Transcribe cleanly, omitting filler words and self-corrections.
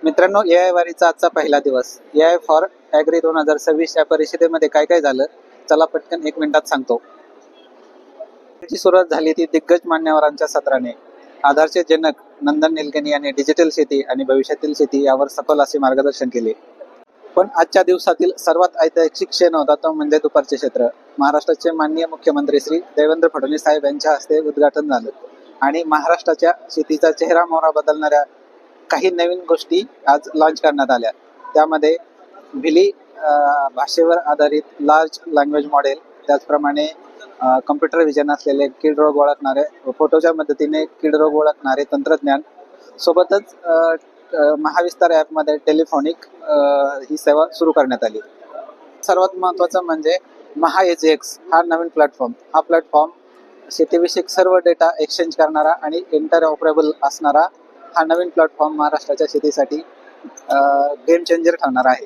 मित्रांनो, एआय वारीचा आजचा पहिला दिवस. एआय फॉर ॲग्री 2026 या परिषदेमध्ये काय काय झालं, चला पटकन 1 मिनिटात सांगतो. त्याची सुरुवात झाली ती दिग्गज मान्यवरांच्या सत्राने. आधारचे जनक नंदन निलकणी यांनी डिजिटल शेती आणि भविष्यातील शेती यावर सखोल असे मार्गदर्शन केले. पण आजच्या दिवसातील सर्वात ऐतिहासिक क्षण होता तो म्हणजे दुपारचे क्षेत्र. महाराष्ट्राचे माननीय मुख्यमंत्री श्री देवेंद्र फडणवीस साहेब यांच्या हस्ते उद्घाटन झालं आणि महाराष्ट्राच्या शेतीचा चेहरा मोहरा बदलणाऱ्या काही नवीन गोष्टी आज लॉन्च करण्यात आल्या. त्यामध्ये भिली भाषेवर आधारित लार्ज लँग्वेज मॉडेल, त्याचप्रमाणे कम्प्युटर विजन असलेले कीड रोग ओळखणारे, फोटोच्या मदतीने कीड रोग ओळखणारे तंत्रज्ञान, सोबतच महाविस्तार ॲपमध्ये टेलिफोनिक ही सेवा सुरू करण्यात आली. सर्वात महत्त्वाचं म्हणजे महाएजीएक्स हा नवीन प्लॅटफॉर्म. हा प्लॅटफॉर्म शेतीविषयक सर्व डेटा एक्सचेंज करणारा आणि इंटरऑपरेबल असणारा हा नवीन प्लॅटफॉर्म महाराष्ट्राच्या शेतीसाठी गेम चेंजर ठरणार आहे.